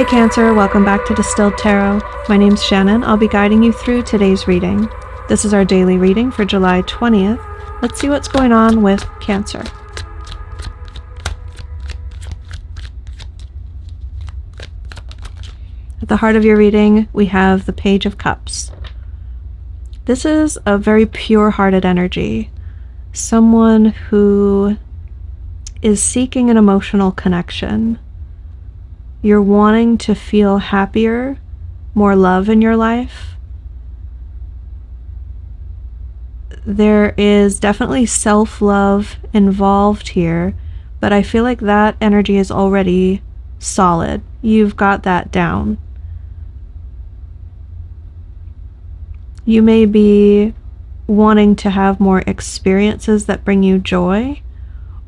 Hey Cancer, welcome back to Distilled Tarot. My name's Shannon. I'll be guiding you through today's reading. This is our daily reading for July 20th. Let's see what's going on with Cancer. At the heart of your reading, we have the Page of Cups. This is a very pure-hearted energy. Someone who is seeking an emotional connection. You're wanting to feel happier, more love in your life. There is definitely self-love involved here, but I feel like that energy is already solid. You've got that down. You may be wanting to have more experiences that bring you joy,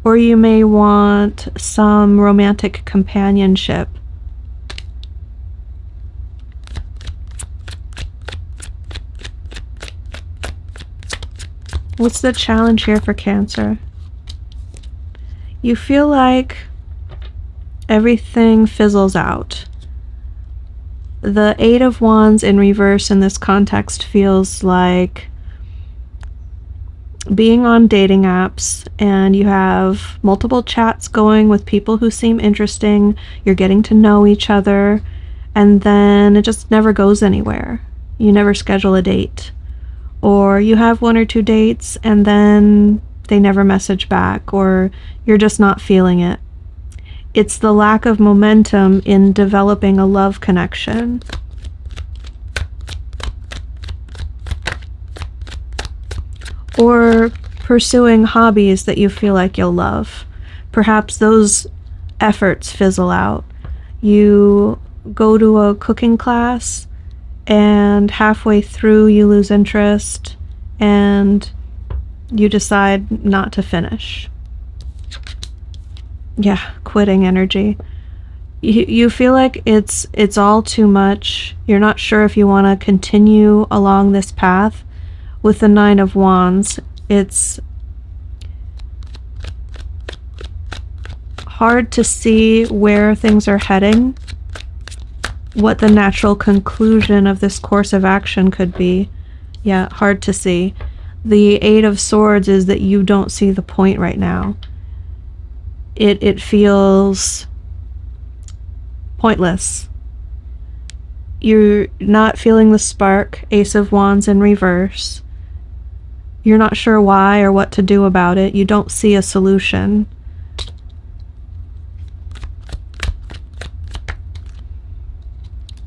or you may want some romantic companionship. What's the challenge here for Cancer? You feel like everything fizzles out. The Eight of Wands in reverse in this context feels like being on dating apps and you have multiple chats going with people who seem interesting, you're getting to know each other, and then it just never goes anywhere. You never schedule a date. Or you have one or two dates and then they never message back, or you're just not feeling it. It's the lack of momentum in developing a love connection. Or pursuing hobbies that you feel like you'll love. Perhaps those efforts fizzle out. You go to a cooking class and halfway through you lose interest and you decide not to finish. Yeah, quitting energy. You feel like it's all too much. You're not sure if you want to continue along this path. With the Nine of Wands, it's hard to see where things are heading, what the natural conclusion of this course of action could be. Yeah, hard to see. The Eight of Swords is that you don't see the point right now. It feels pointless. You're not feeling the spark. Ace of Wands in reverse. You're not sure why or what to do about it. You don't see a solution.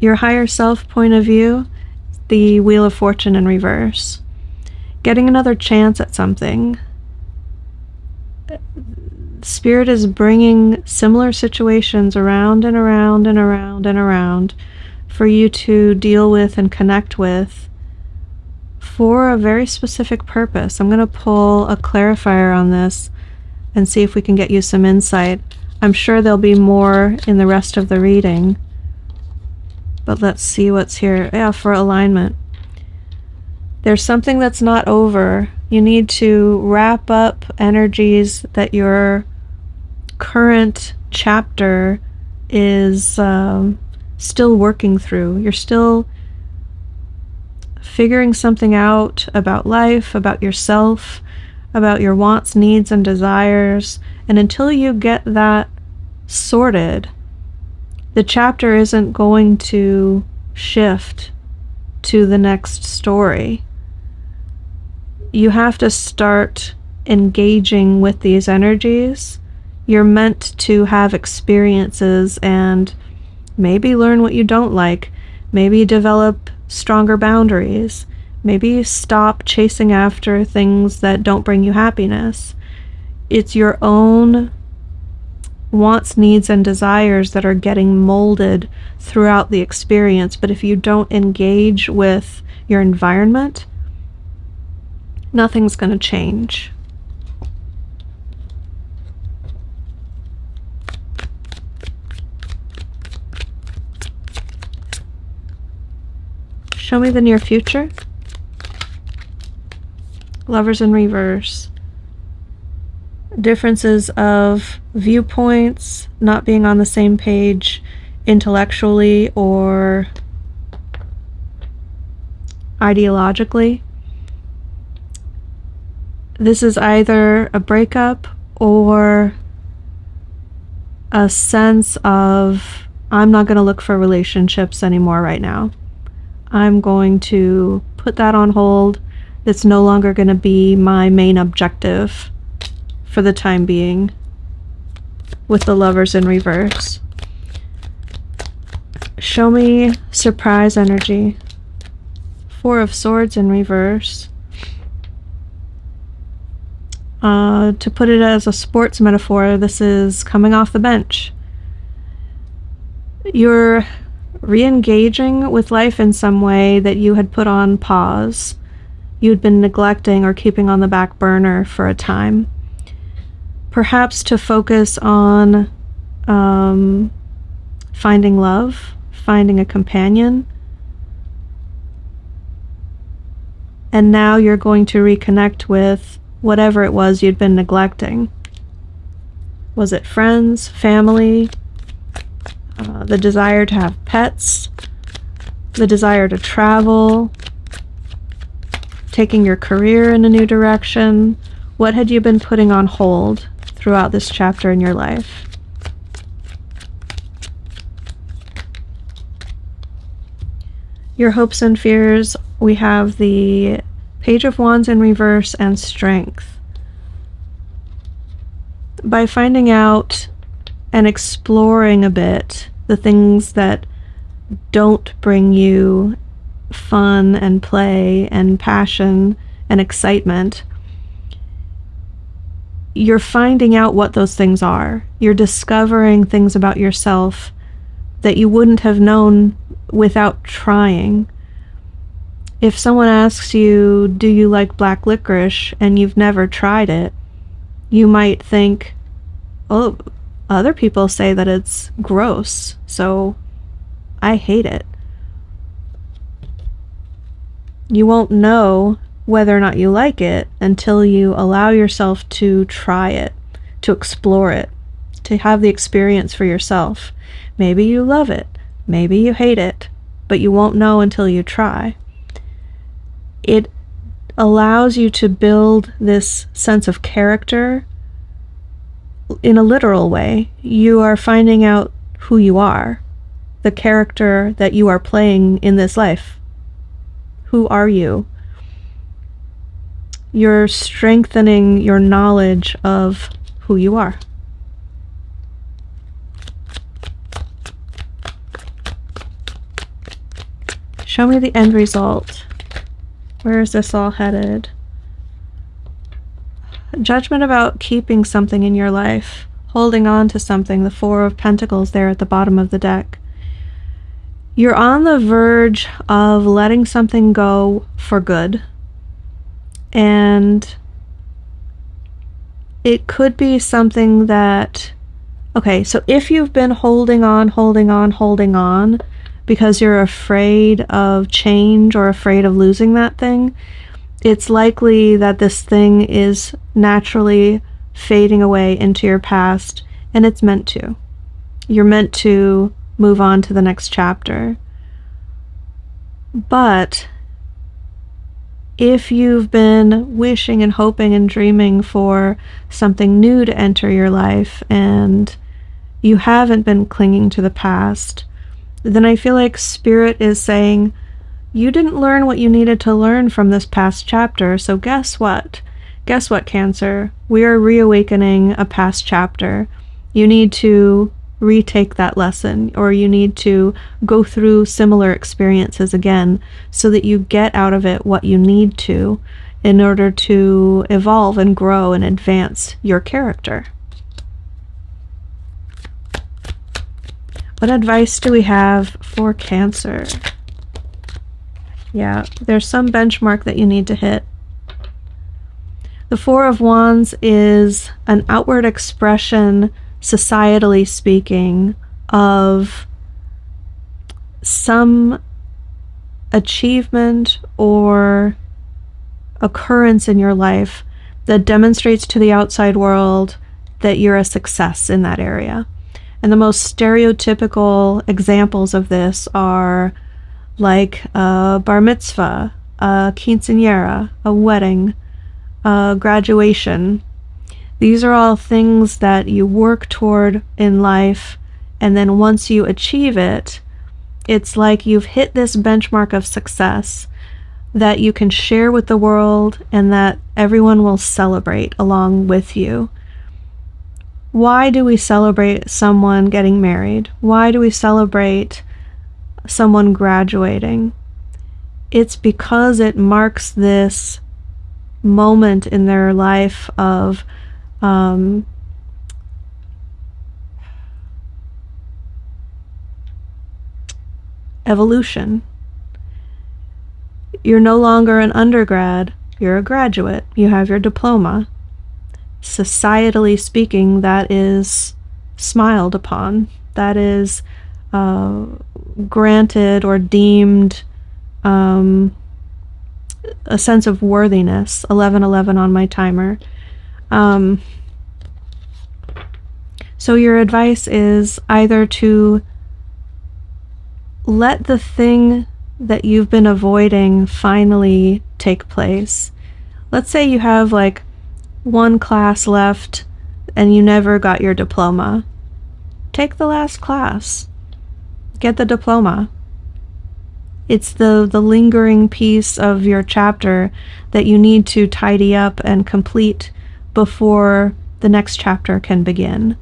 Your higher self point of view, the Wheel of Fortune in reverse. Getting another chance at something. Spirit is bringing similar situations around and around and around and around for you to deal with and connect with for a very specific purpose. I'm going to pull a clarifier on this and see if we can get you some insight. I'm sure there'll be more in the rest of the reading. But let's see what's here. Yeah, for alignment. There's something that's not over. You need to wrap up energies that your current chapter is still working through. You're still figuring something out about life, about yourself, about your wants, needs, and desires. And until you get that sorted, the chapter isn't going to shift to the next story. You have to start engaging with these energies. You're meant to have experiences and maybe learn what you don't like, maybe develop stronger boundaries, maybe stop chasing after things that don't bring you happiness. It's your own wants, needs, and desires that are getting molded throughout the experience. But if you don't engage with your environment, nothing's going to change. Show me the near future. Lovers in reverse. differences of viewpoints, not being on the same page intellectually or ideologically. This is either a breakup or a sense of, I'm not going to look for relationships anymore right now. I'm going to put that on hold. It's no longer going to be my main objective for the time being, with the Lovers in reverse. Show me surprise energy. Four of Swords in reverse. To put it as a sports metaphor, this is coming off the bench. You're re-engaging with life in some way that you had put on pause. You'd been neglecting or keeping on the back burner for a time. Perhaps to focus on finding love, finding a companion. And now you're going to reconnect with whatever it was you'd been neglecting. Was it friends, family, the desire to have pets, the desire to travel, taking your career in a new direction? What had you been putting on hold throughout this chapter in your life? Your hopes and fears, we have the Page of Wands in reverse and Strength. By finding out and exploring a bit the things that don't bring you fun and play and passion and excitement, you're finding out what those things are. You're discovering things about yourself that you wouldn't have known without trying. If someone asks you, do you like black licorice, and you've never tried it, you might think, oh, other people say that it's gross, so I hate it. You won't know whether or not you like it until you allow yourself to try it, to explore it, to have the experience for yourself. Maybe you love it, maybe you hate it, but you won't know until you try. It allows you to build this sense of character in a literal way. You are finding out who you are, the character that you are playing in this life. Who are you? You're strengthening your knowledge of who you are. Show me the end result. Where is this all headed? Judgment about keeping something in your life, holding on to something, the Four of Pentacles there at the bottom of the deck. You're on the verge of letting something go for good. And it could be something that, okay, so if you've been holding on because you're afraid of change or afraid of losing that thing, it's likely that this thing is naturally fading away into your past, and it's meant to. You're meant to move on to the next chapter. But if you've been wishing and hoping and dreaming for something new to enter your life and you haven't been clinging to the past, then I feel like Spirit is saying, you didn't learn what you needed to learn from this past chapter, so guess what? Guess what, Cancer? We are reawakening a past chapter. You need to retake that lesson, or you need to go through similar experiences again so that you get out of it what you need to in order to evolve and grow and advance your character. What advice do we have for Cancer? Yeah, there's some benchmark that you need to hit. The Four of Wands is an outward expression, societally speaking, of some achievement or occurrence in your life that demonstrates to the outside world that you're a success in that area. And the most stereotypical examples of this are like a bar mitzvah, a quinceañera, a wedding, a graduation. These are all things that you work toward in life, and then once you achieve it, it's like you've hit this benchmark of success that you can share with the world and that everyone will celebrate along with you. Why do we celebrate someone getting married? Why do we celebrate someone graduating? It's because it marks this moment in their life of evolution. You're no longer an undergrad, you're a graduate, you have your diploma. Societally speaking, that is smiled upon, that is granted or deemed a sense of worthiness. 11:11 on my timer. So your advice is either to let the thing that you've been avoiding finally take place. Let's say you have like one class left and you never got your diploma. Take the last class. Get the diploma. It's the lingering piece of your chapter that you need to tidy up and complete before the next chapter can begin.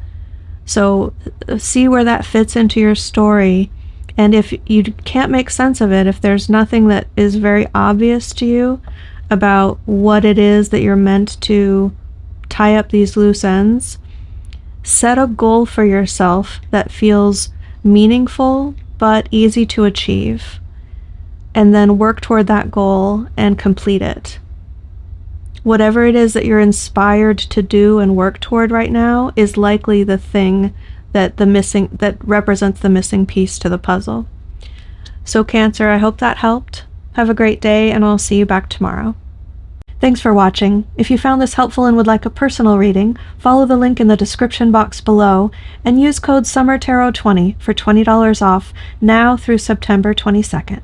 So see where that fits into your story. And if you can't make sense of it, if there's nothing that is very obvious to you about what it is that you're meant to tie up these loose ends, set a goal for yourself that feels meaningful but easy to achieve, and then work toward that goal and complete it. Whatever it is that you're inspired to do and work toward right now is likely the thing that represents the missing piece to the puzzle. So Cancer, I hope that helped. Have a great day, and I'll see you back tomorrow. Thanks for watching. If you found this helpful and would like a personal reading, follow the link in the description box below and use code SUMMERTAROT20 for $20 off now through September 22nd.